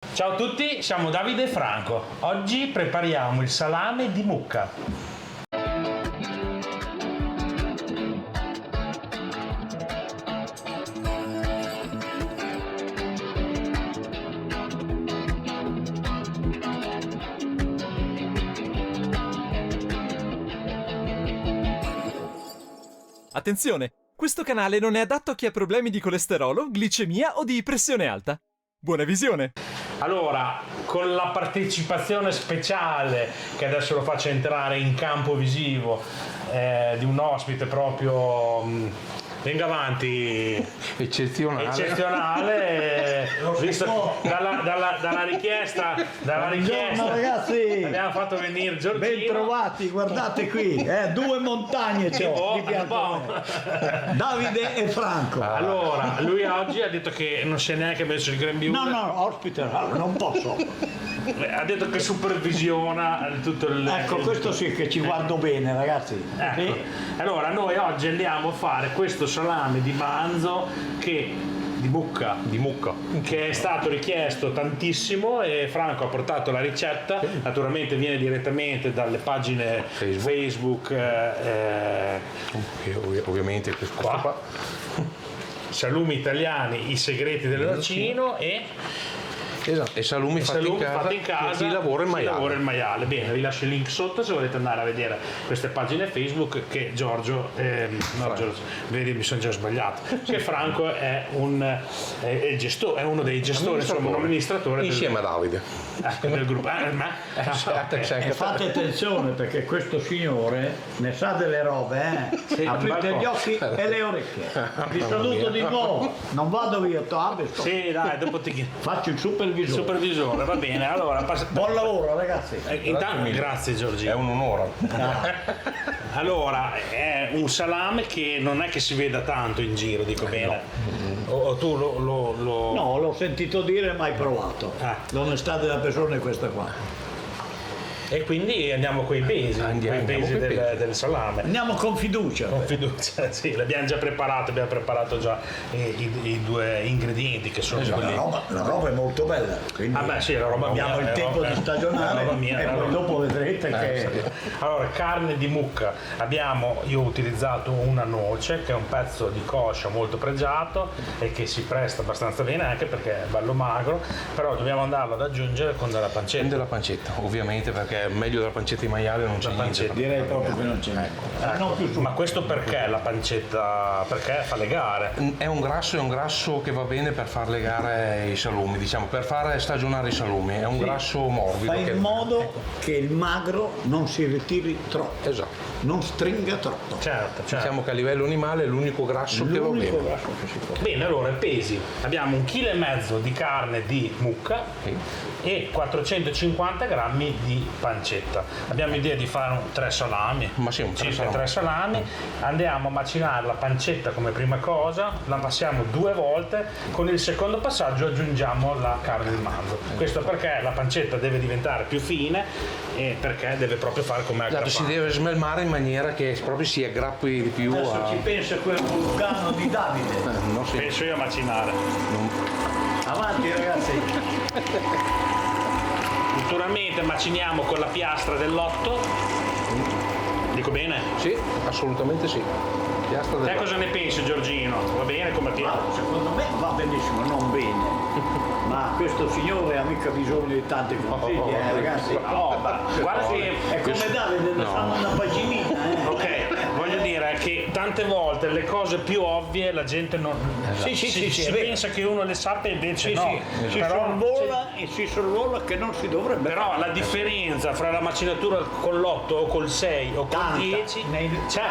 Ciao a tutti, siamo Davide e Franco. Oggi prepariamo il salame di mucca. Attenzione! Questo canale non è adatto a chi ha problemi di colesterolo, glicemia o di pressione alta. Buona visione! Allora, con la partecipazione speciale, che adesso lo faccio entrare in campo visivo, di un ospite proprio... venga avanti, eccezionale, visto dalla richiesta ragazzi, abbiamo fatto venire Giorgino. Ben trovati, guardate qui, due montagne c'ho di fianco a me. Davide e Franco. Allora, lui oggi ha detto che non si è neanche messo il grembiule. No, ospite, non posso. Ha detto che supervisiona tutto il... Ecco, questo sì che ci guardo bene, ragazzi. Ecco. Sì. Allora, noi oggi andiamo a fare questo salame di manzo di mucca, che è stato richiesto tantissimo e Franco ha portato la ricetta. Naturalmente viene direttamente dalle pagine Facebook ovviamente questo qua. Salumi italiani, i segreti del vaccino Esatto, e salumi fatti in casa, chi lavora il maiale. Bene, vi lascio il link sotto se volete andare a vedere queste pagine Facebook che Giorgio, vedi, mi sono già sbagliato, che Franco è uno dei gestori, insomma un amministratore insieme a Davide del gruppo. E fate attenzione perché questo signore ne sa delle robe, aprite gli occhi e le orecchie. Vi saluto di nuovo, non vado via, sì, dai, dopo ti faccio il supervisore, va bene. Allora, buon lavoro ragazzi. Intanto grazie Giorgino, è un onore. Allora, è un salame che non è che si veda tanto in giro, dico bene. O tu lo... No, l'ho sentito dire e mai provato. L'onestà della persona è questa qua. E quindi andiamo coi pesi, del salame. Andiamo con fiducia. Con fiducia, sì, l'abbiamo già preparato, abbiamo preparato già i due ingredienti che sono quelli. La roba è molto bella. Sì, la roba abbiamo mia, il tempo di stagionare e poi dopo vedrete che. Allora, carne di mucca. Io ho utilizzato una noce che è un pezzo di coscia molto pregiato e che si presta abbastanza bene anche perché è bello magro, però dobbiamo andarlo ad aggiungere con della pancetta. Della pancetta, ovviamente, perché meglio della pancetta di maiale non c'è niente. Direi proprio che non c'è niente. Ma questo perché la pancetta? Perché fa legare? È un grasso che va bene per far legare i salumi, diciamo, per far stagionare i salumi. È un grasso morbido. Fa in modo che il magro non si ritiri troppo. Esatto. Non stringa troppo. Certo. Diciamo che a livello animale è l'unico grasso che va bene. Grasso che si può. Bene, allora pesi. Abbiamo 1,5 kg di carne di mucca e 450 grammi di pancetta. Abbiamo idea di fare 3 salami. Ma sì, circa 3 salami. Andiamo a macinare la pancetta come prima cosa, la passiamo 2 volte, con il secondo passaggio aggiungiamo la carne di manzo. Questo perché la pancetta deve diventare più fine e perché deve proprio fare come aggrappare. Si deve smelmare in maniera che proprio si aggrappi di più. Adesso ci pensa quel vulcano di Davide. Penso io a macinare. Avanti ragazzi. Naturalmente maciniamo con la piastra dell'otto. Dico bene? Sì, assolutamente sì. Te cosa ne pensi Giorgino? Va bene come piastra? Secondo me va benissimo, non bene. Ma questo signore ha mica bisogno di tanti consigli, ragazzi. Guarda che è come Davide, ne fanno una paginina. Ok, voglio dire che tante volte le cose più ovvie la gente non si pensa che uno le sappia e invece no. Si sorvola che non si dovrebbe. Però la differenza fra la macinatura con l'8 o col 6 o col 10 c'è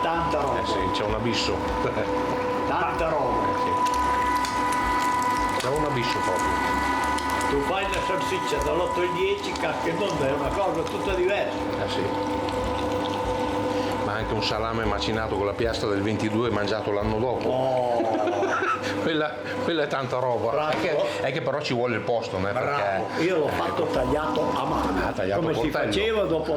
tanta roba. Sì, c'è un abisso. Tanta roba. C'è un abisso proprio. Tu fai la salsiccia dall'8 al 10, cacchio è una cosa tutta diversa. Sì. Ma anche un salame macinato con la piastra del 22 mangiato l'anno dopo. Quella è tanta roba. È che però ci vuole il posto, né? Perché io l'ho fatto tagliato a mano. Come si faceva dopo.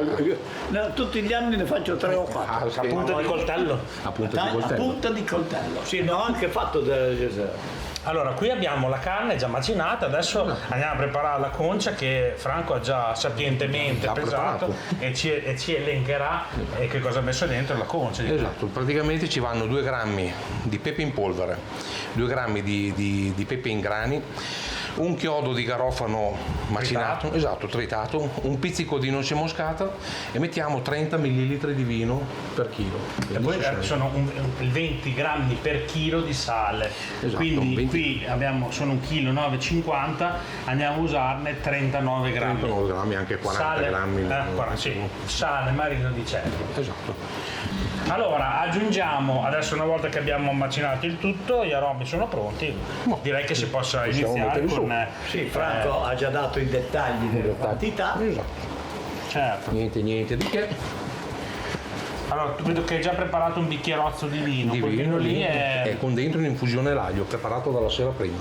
Tutti gli anni ne faccio 3 o 4. A punta di coltello? A punta di coltello. A punta di coltello. Sì, ne ho anche fatto delle Allora, qui abbiamo la carne già macinata, adesso andiamo a preparare la concia che Franco ha già sapientemente pesato e ci elencherà che cosa ha messo dentro la concia. Esatto, praticamente ci vanno 2 grammi di pepe in polvere, 2 grammi di pepe in grani, un chiodo di garofano macinato, esatto, tritato, un pizzico di noce moscata e mettiamo 30 ml di vino per chilo. E poi sono 20 grammi per chilo di sale, esatto, quindi qui sono 1,950 kg, andiamo a usarne 39 grammi. 39 grammi, anche 40 sale, grammi. Sale marino di cervo. Esatto. Allora aggiungiamo, adesso una volta che abbiamo macinato il tutto, gli aromi sono pronti, direi che si possa iniziare con... Sì, Franco ha già dato i dettagli delle quantità. Esatto. Certo. Niente di che. Allora, vedo che hai già preparato un bicchierozzo di vino. Quel vino lì è con dentro un'infusione l'aglio, preparato dalla sera prima.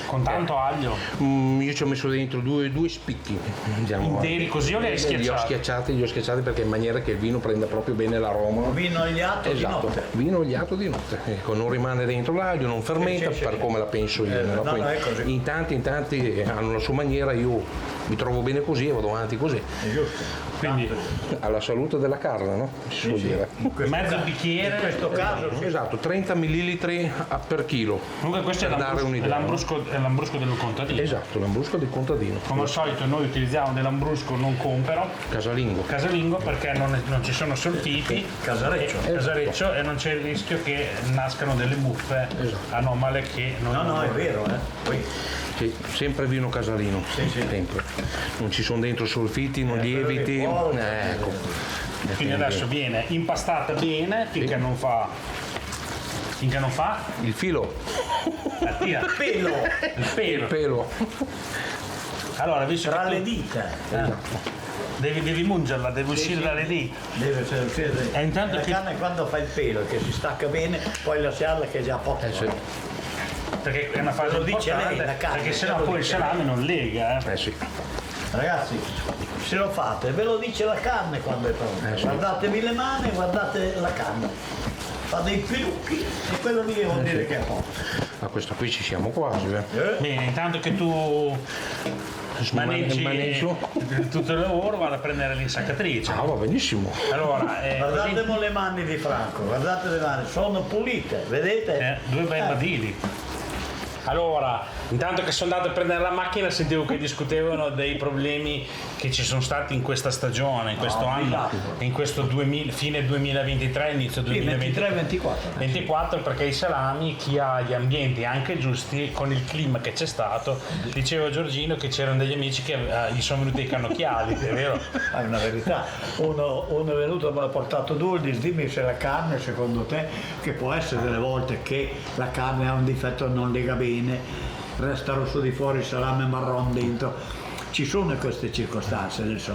con tanto aglio. Io ci ho messo dentro due spicchi. Diciamo, interi così o li hai schiacciati? Li ho schiacciati perché in maniera che il vino prenda proprio bene l'aroma. Vino oliato di notte. Vino oliato di notte. Ecco, non rimane dentro l'aglio, non fermenta, per come la penso io. È così. In tanti hanno la sua maniera, io mi trovo bene così e vado avanti così. È giusto. Quindi alla salute della carne, no? Si può dire. mezzo bicchiere. In questo caso sì. Esatto, 30 ml per chilo. Comunque questo è l'ambrusco del contadino. Esatto, l'ambrusco del contadino. Come al solito noi utilizziamo dell'ambrusco non compero, casalingo perché non ci sono solfiti, casareccio e non c'è il rischio che nascano delle muffe anomale che non... No, è vero, Poi. Sì, sempre vino casalino, sempre. Non ci sono dentro solfiti, non lieviti. Ecco. Quindi adesso viene impastata bene finché non fa il filo. Il pelo. Allora, visto tra che le dita. Devi mungerla, deve uscire dalle dita. Deve uscire. E intanto la carne quando fa il pelo che si stacca bene, poi lasciarla che è già poco. Perché è una fase lo dice importante, lei, la carne, perché sennò poi il salame non lega. Sì. Ragazzi, se lo fate, ve lo dice la carne quando è pronta. Guardatevi le mani, guardate la carne. Fa dei pilucchi e quello lì vuol dire che è poco. A questo qui ci siamo quasi. Bene, intanto che tu maneggi tutto il lavoro, vado a prendere l'insaccatrice. Va benissimo. Allora, guardate le mani di Franco, guardate le mani, sono pulite, vedete? Due bei badili. Allora, intanto che sono andato a prendere la macchina sentivo che discutevano dei problemi che ci sono stati in questa stagione, in questo anno, in questo fine 2023, inizio 2023-24, perché i salami, chi ha gli ambienti anche giusti, con il clima che c'è stato, diceva Giorgino che c'erano degli amici che gli sono venuti i cannocchiali, è vero? È una verità. Uno è venuto, mi ha portato due, dimmi se la carne, secondo te, che può essere delle volte che la carne ha un difetto, non lega bene, resta rosso di fuori, salame marron dentro. Ci sono queste circostanze adesso.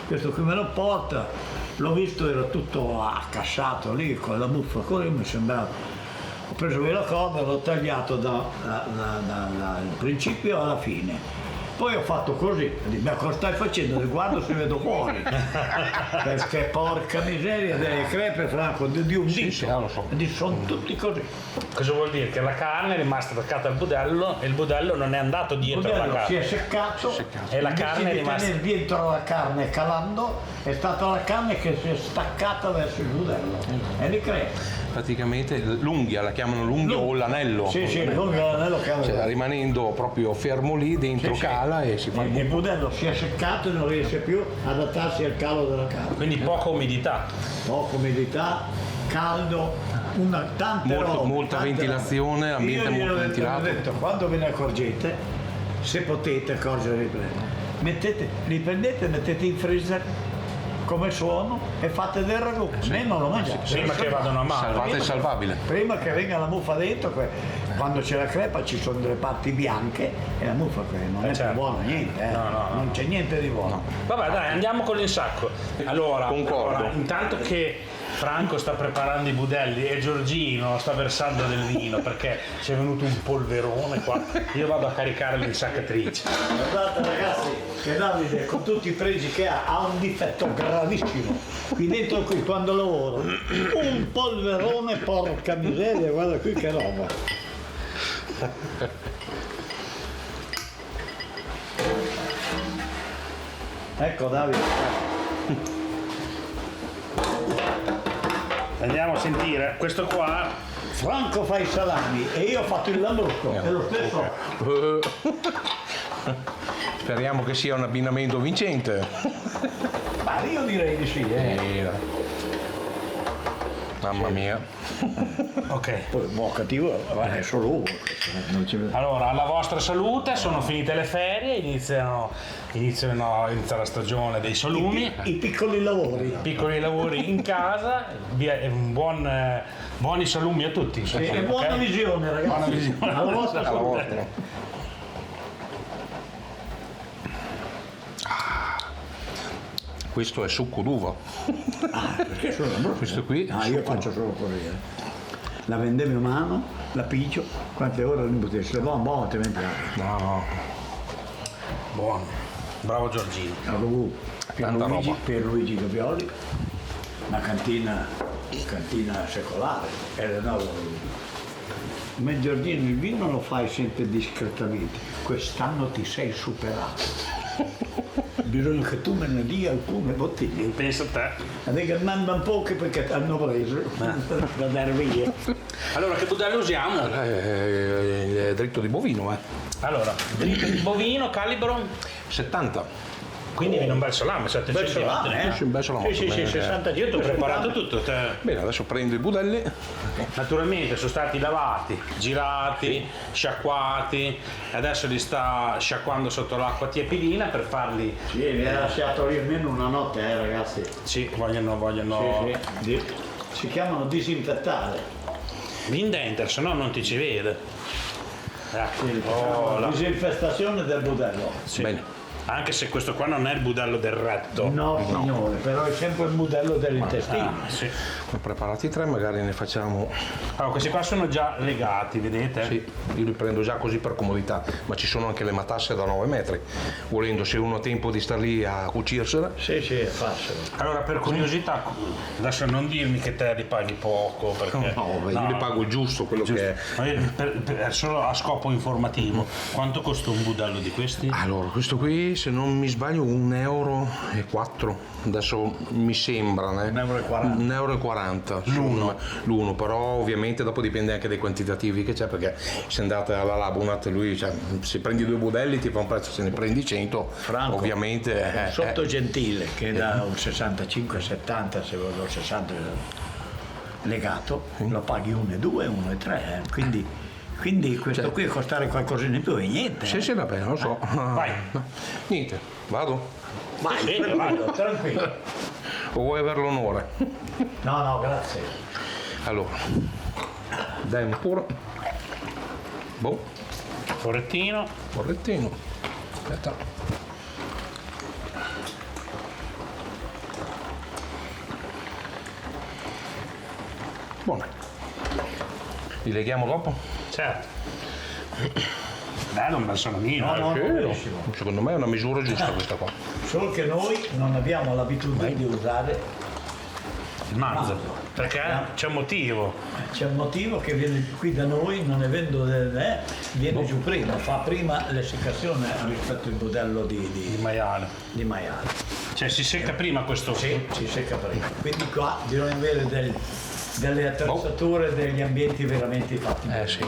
Questo qui me lo porta, l'ho visto, era tutto accasciato lì con la muffa, così mi sembrava. Ho preso via la corda, l'ho tagliato dal principio alla fine. Poi ho fatto così, ma cosa stai facendo? Guardo se vedo fuori. Perché porca miseria delle crepe, Franco, di un dito. Lo so. Sono tutti così. Cosa vuol dire? Che la carne è rimasta attaccata al budello e il budello non è andato dietro alla carne. Si è seccato e la carne è rimasta dietro la carne calando, è stata la carne che si è staccata verso il budello. E le crepe. Praticamente l'unghia, la chiamano l'unghia o l'anello. Sì, l'unghia o l'anello chiamano. Cioè, rimanendo proprio fermo lì, dentro cala e si fa il budello si è seccato e non riesce più ad adattarsi al calo della carne. Quindi poca umidità. Poca umidità, caldo, molta ventilazione, ambiente molto ventilato. Ho detto, quando ve ne accorgete, se potete accorgervi li prendete, mettete in freezer come sono e fate del ragù. Non lo mangiate. Prima che vadano a mano. Salvate il salvabile. Prima che venga la muffa dentro, quando c'è la crepa ci sono delle parti bianche e la muffa non è più buona, niente. No. Non c'è niente di buono. Vabbè dai, andiamo con l'insacco. Allora, intanto che Franco sta preparando i budelli e Giorgino sta versando del vino perché c'è venuto un polverone qua, io vado a caricare l'insaccatrice. Guardate ragazzi che Davide con tutti i pregi che ha un difetto gravissimo. Qui dentro quando lavoro un polverone, porca miseria, guarda qui che roba. Ecco Davide, Andiamo a sentire. Questo qua Franco fa i salami e io ho fatto il lambrusco, è lo stesso. Speriamo che sia un abbinamento vincente. Ma io direi di sì, Mamma mia. ok. Poi un po' cattivo, ma è solo uno. Non ci vedo. Allora, alla vostra salute, sono finite le ferie, inizia la stagione dei salumi, I piccoli lavori. piccoli lavori in casa, buoni salumi a tutti. Insomma, E buona ok? visione ragazzi. Buona visione. Alla vostra Alla salute. vostra. Questo è succo d'uva. Perché sono lambrusco? Questo qui. Io faccio solo così. La vendevo in mano, la piccio, quante ore in bottiglia, se va buono te ne piace. No, Buono. Bravo Giorgino. Tanta roba. Pierluigi Gavioli, una cantina secolare, era nuovo. Ma Giorgino il vino lo fai sempre discretamente, quest'anno ti sei superato. Bisogna che tu me ne dia alcune bottiglie. Pensa a te. Adesso manda un po' che perché hanno preso da dare via. Allora, che budello usiamo? Il dritto di bovino, Allora, dritto di bovino, calibro, 70. quindi viene un bel salame, 7 Bel cm. salame, Sì, un bel salame. Sì, Bene, 60 Io ti ho preparato tutto. Bene, adesso prendo i budelli. Naturalmente sono stati lavati, girati, sciacquati, adesso li sta sciacquando sotto l'acqua tiepidina per farli. Sì, mi ha lasciato lì almeno una notte, ragazzi. Sì, vogliono. Sì. Si chiamano disinfettare. L'indenter, se no non ti ci vede. Disinfestazione del budello. Sì. Bene. Anche se questo qua non è il budello del retto. No, signore, però è sempre il budello dell'intestino. Sì. Ne ho preparati 3, magari ne facciamo. Allora, questi qua sono già legati, vedete? Sì, io li prendo già così per comodità, ma ci sono anche le matasse da 9 metri. Volendo, se uno ha tempo di star lì a cucirsela. Sì, è facile. Allora, per curiosità, adesso non dirmi che te li paghi poco, perché... No, beh, io li pago il giusto, quello che è. Ma io solo a scopo informativo, quanto costa un budello di questi? Allora, questo qui, se non mi sbaglio, 1,04 €. Adesso mi sembra, 1,40 € l'uno, però ovviamente dopo dipende anche dai quantitativi che c'è, perché se andate alla Labunat lui, cioè, se prendi 2 budelli ti fa un prezzo, se ne prendi 100, Franco, ovviamente sotto Gentile che da un 65-70, se voglio 60 legato, lo paghi 1,2, 1,3, quindi questo qui costare qualcosina in più e niente. Sì, vabbè, non lo so. Vai. Niente, vado. Vai, Sì, tranquillo, tranquillo. O vuoi avere l'onore? No, grazie. Allora, dai un puro. Boh, Correttino. correttino. Aspetta. Buono. Li leghiamo dopo? Certo. Bello, un bel salamino. No, Sì, benissimo. secondo me è una misura giusta questa qua. Solo che noi non abbiamo l'abitudine di usare, Il manzo. Perché c'è un motivo. c'è un motivo che viene qui da noi, non avendo viene giù prima, fa prima l'essiccazione rispetto al budello Il di maiale. maiale. Cioè si secca prima questo. Sì, si secca prima. Quindi qua bisogna avere delle attrezzature, degli ambienti veramente fatti bene. Sì.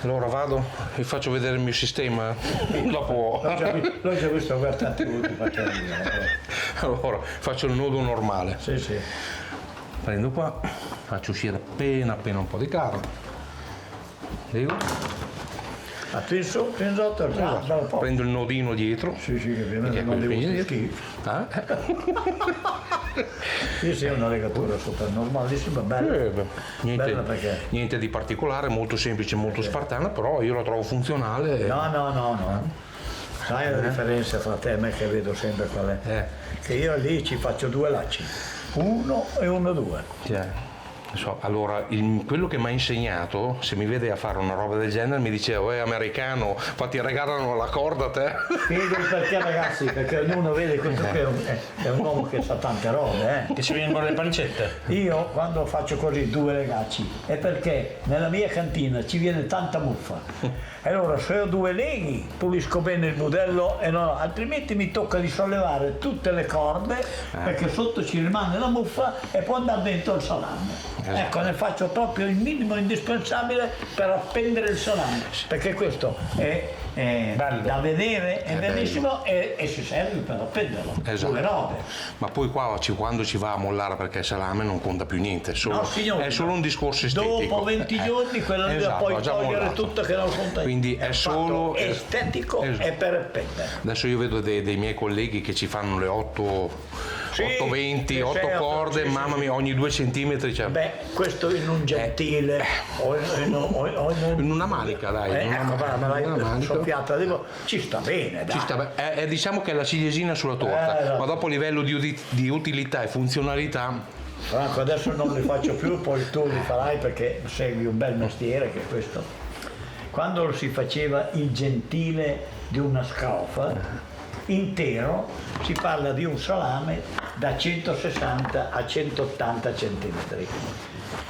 Allora vado e faccio vedere il mio sistema. Dopo. L'ho già visto per tanti minuti facendo. Allora, faccio il nodo normale. Sì. Prendo qua, faccio uscire appena un po' di carne. Lego. Ma penso sotto, bella po'. Prendo il nodino dietro. Sì, che viene Che è non quello devo che schifo. Ah, Sì, è una legatura super normalissima, bella. Bella niente, perché- niente di particolare, molto semplice, molto spartana, però io la trovo funzionale. No. Sai la differenza fra te e me che vedo sempre qual è? Che io lì ci faccio 2 lacci. 1 e 1, 2. Cioè, Allora, quello che mi ha insegnato, se mi vede a fare una roba del genere, mi diceva, americano, fatti regalano la corda a te. Spiego il perché, ragazzi, perché ognuno vede questo che è un uomo che sa tante robe, Che ci vengono le pancette. Io quando faccio così 2 legacci è perché nella mia cantina ci viene tanta muffa. E allora se ho 2 leghi pulisco bene il budello e altrimenti mi tocca di sollevare tutte le corde perché sotto ci rimane la muffa e può andare dentro il salame. Ecco, ne faccio proprio il minimo indispensabile per appendere il salame, perché questo è da vedere, è bellissimo e si serve per appenderlo. Esatto. Robe. Ma poi qua quando ci va a mollare perché il salame non conta più niente, No, signore, è solo un discorso estetico. Dopo 20 giorni quella lì esatto, puoi ha già togliere mollato. tutto che non conta niente. Quindi è solo estetico e per appendere. Adesso io vedo dei miei colleghi che ci fanno le 820, 8 corde, mamma mia, ogni 2 centimetri c'è. Beh, questo in un gentile o In una manica, dai. in ecco, me l'hai soffiata, dico, ci sta bene, dai. Ci sta, diciamo che è la ciliegina sulla torta, ma dopo a livello di utilità e funzionalità. Franco, adesso non li faccio più, poi tu li farai perché segui un bel mestiere che è questo. Quando si faceva il gentile di una scrofa intero, si parla di un salame da 160 a 180 centimetri.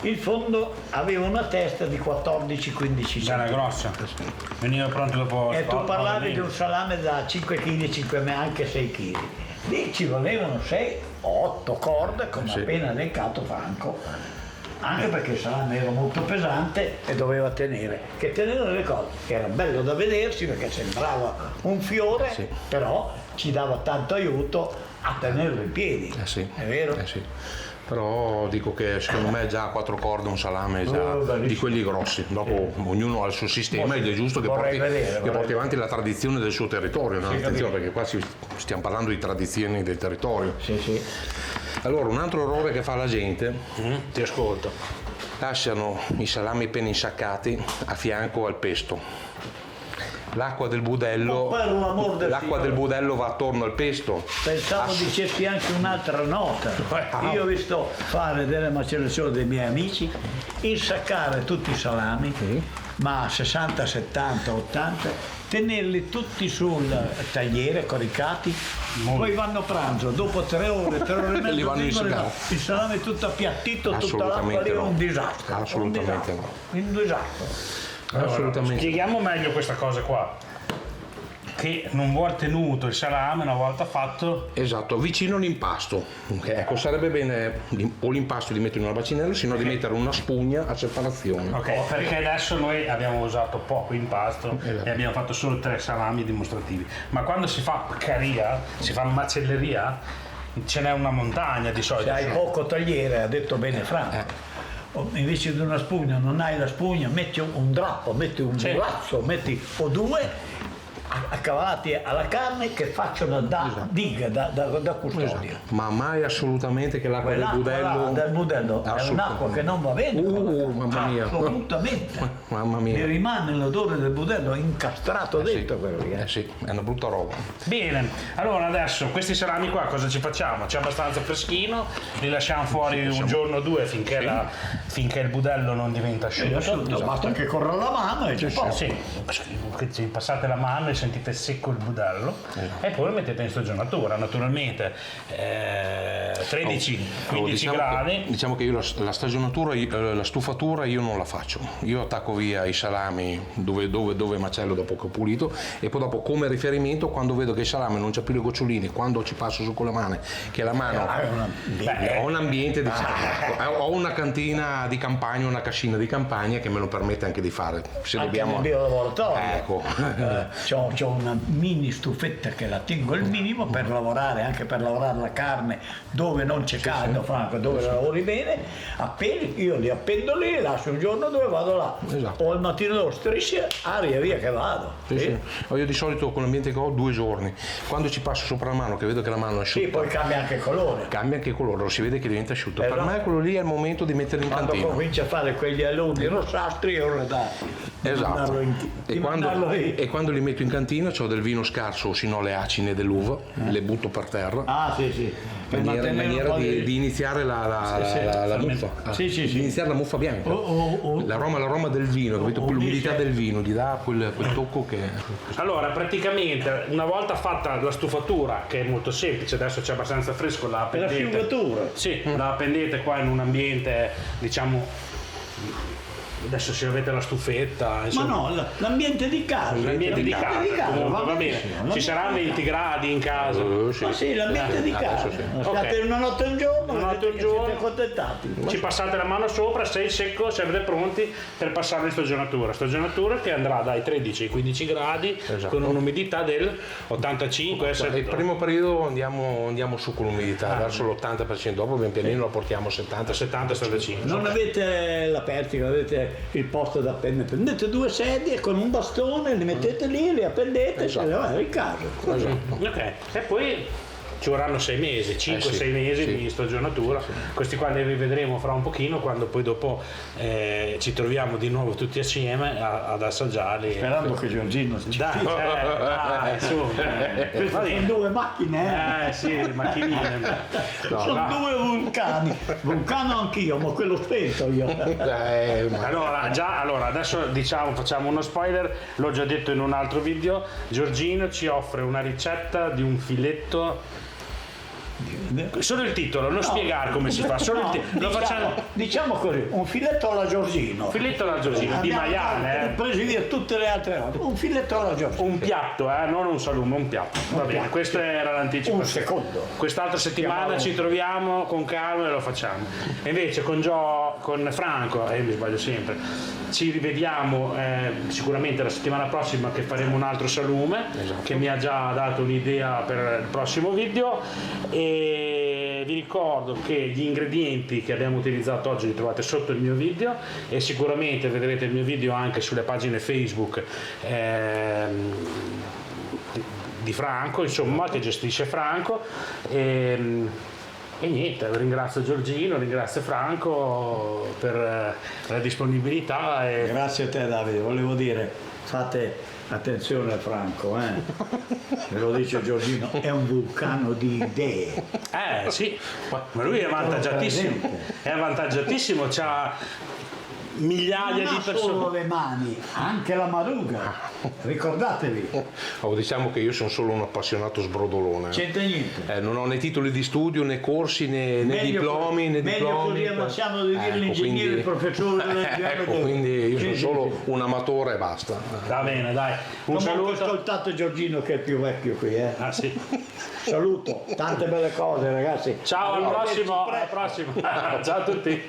Il fondo aveva una testa di 14-15 Era cm. grossa. Veniva pronto dopo. E tu parlavi di un salame da 5 kg, 5 anche 6 kg. Lì ci volevano 6 o 8 corde, come appena elencato Franco. Anche perché il salame era molto pesante e doveva tenere. Che tenere le corde era bello da vedersi perché sembrava un fiore, però ci dava tanto aiuto a tenerlo in piedi. È vero? Però dico che secondo me già a 4 corde un salame già di quelli grossi. Dopo ognuno ha il suo sistema ed è giusto che porti avanti la tradizione del suo territorio. No? Attenzione, perché qua stiamo parlando di tradizioni del territorio. Sì. Allora, un altro errore che fa la gente, Ti ascolto. lasciano i salami appena insaccati a fianco al pesto. L'acqua del budello, per l'amor del l'acqua Signore. del budello va attorno al pesto. Pensavo dicessi anche un'altra nota. Io ho visto fare delle macellazioni dei miei amici, insaccare tutti i salami, ma 60, 70, 80, tenerli tutti sul tagliere coricati, poi vanno a pranzo, dopo 3 ore, 3 ore e mezza, Li vanno insaccati. il salame è tutto appiattito, tutta l'acqua Assolutamente lì è no. un disastro. Assolutamente un disastro. Assolutamente. Spieghiamo meglio questa cosa qua. Che non vuol tenuto il salame una volta fatto. Esatto, vicino all'impasto. Ecco, sarebbe bene o l'impasto li metto in una bacinella, sino di mettere una spugna a separazione. Ok, perché adesso noi abbiamo usato poco impasto e abbiamo fatto solo 3 salami dimostrativi. Ma quando si fa paccaria, si fa macelleria, ce n'è una montagna di solito. Se hai poco tagliere, ha detto bene Franco. Invece di una spugna non hai la spugna, metti un drappo, metti un lazzo, metti o 2 accavallati alla carne che facciano da diga, da custodia. Ma mai assolutamente che l'acqua del budello È un'acqua che non va bene. mamma mia. Assolutamente. Mamma Mi mia. rimane l'odore del budello incastrato dentro quello lì. Sì, è una brutta roba. Bene, allora adesso questi salami qua cosa ci facciamo? C'è abbastanza freschino, li lasciamo fuori un giorno o 2 finché il budello non diventa asciutto. Basta che corra la mano e c'è poco. Sì, ci passate la mano e sentite secco il budello e poi lo mettete in stagionatura, naturalmente 13-15 gradi. Diciamo che io la stagionatura, la stufatura io non la faccio. Io attacco via i salami dove macello dopo che ho pulito e poi dopo come riferimento quando vedo che il salame non c'ha più le goccioline, quando ci passo su con la mano, che la mano ho un ambiente, ho una cantina di campagna, una cascina di campagna che me lo permette anche di fare. Se Anche dobbiamo nel biolaboratorio. Ecco. C'ho una mini stufetta che la tengo al minimo per lavorare, anche per lavorare la carne dove non c'è caldo, Franco, dove la lavori bene, appena io li appendo lì, lascio un giorno dove vado là. Esatto. O al mattino devo striscia, aria via che vado. Sì. Io di solito con l'ambiente che ho 2 giorni. Quando ci passo sopra la mano, che vedo che la mano è asciutta, Sì, poi cambia anche il colore. cambia anche il colore, lo si vede che diventa asciutto. Per Esatto. me quello lì è il momento di metterlo in Quando cantina. comincia a fare quegli aloni rossastri, io le dai. Esatto. E quando li metto in cantina c'ho del vino scarso, sino le acine dell'uva, le butto per terra. Ah, sì, sì. Per In mantenere un maniera po' di iniziare la muffa. Sì, sì, Di sì. iniziare la muffa bianca. O- L'aroma del vino, capito? Più l'umidità del vino, gli dà quel tocco che. Allora, praticamente, una volta fatta la stufatura, che è molto semplice, adesso c'è abbastanza fresco, la Per la appendete. sciugatura. Sì, la appendete qua in un ambiente, diciamo. Adesso se avete la stufetta, Ma insomma. no, l'ambiente di casa. L'ambiente di casa, comunque va bene. benissimo, Ci saranno 20 gradi in casa. Sì. Ma sì, l'ambiente di casa. adesso sì. State Ok. una notte e un giorno, Una notte e un vedete che giorno. siete accontentati. Ci passate la mano sopra, se è secco siete pronti per passare in stagionatura che andrà dai 13 ai 15 gradi Esatto. con un'umidità del 85. Il primo periodo andiamo su con l'umidità, verso l'80%, dopo pian pianino la portiamo a 70. 70-75. Non avete la pertica, avete il posto da appendere. Prendete 2 sedie con un bastone, li mettete lì, li appendete e se ne va in casa. Ok, e poi ci vorranno 6 mesi, 5-6 sì, mesi sì. di stagionatura. Questi qua li rivedremo fra un pochino quando poi dopo ci troviamo di nuovo tutti assieme ad assaggiarli. Sperando che Giorgino si Dai, dai, su. Queste sono 2 macchine, Sì, le macchinine. No, sono no. 2 vulcani. Vulcano anch'io, ma quello spento io. Allora, adesso diciamo, facciamo uno spoiler, l'ho già detto in un altro video, Giorgino ci offre una ricetta di un filetto, solo il titolo, non spiegare come si fa, solo il titolo. Lo facciamo, Diciamo così, un filetto alla Giorgino. filetto alla Giorgino, di maiale, Presi via tutte le altre cose. Un filetto alla Giorgino. un piatto, non un salume, un piatto. Va bene, piatto, questo era l'anticipo. Un secondo. Quest'altra settimana ci troviamo con calma e lo facciamo. E invece con Franco, mi sbaglio sempre, ci rivediamo sicuramente la settimana prossima che faremo un altro salume, che mi ha già dato un'idea per il prossimo video. E vi ricordo che gli ingredienti che abbiamo utilizzato oggi li trovate sotto il mio video e sicuramente vedrete il mio video anche sulle pagine Facebook di Franco, insomma, che gestisce Franco. E niente, ringrazio Giorgino, ringrazio Franco per la disponibilità. Grazie a te Davide, volevo dire, fate attenzione a Franco, me lo dice Giorgino, è un vulcano di idee. Sì, ma lui è avvantaggiatissimo, c'ha migliaia Non di ha solo persone. le mani, anche la maruga, ricordatevi, Diciamo che io sono solo un appassionato sbrodolone. c'entra niente. Non ho né titoli di studio né corsi né Meglio diplomi né meglio diplomi. così ammassiamo di dire l'ingegnere, quindi- il professore. Ecco, quindi io sono Sì, solo sì. un amatore e basta. Va bene, dai, un Comunque ho saluto. ascoltato Giorgino che è il più vecchio qui, Ah, sì. Saluto, tante belle cose ragazzi. Ciao, al Arrivederci prossimo, presto. Ciao a tutti.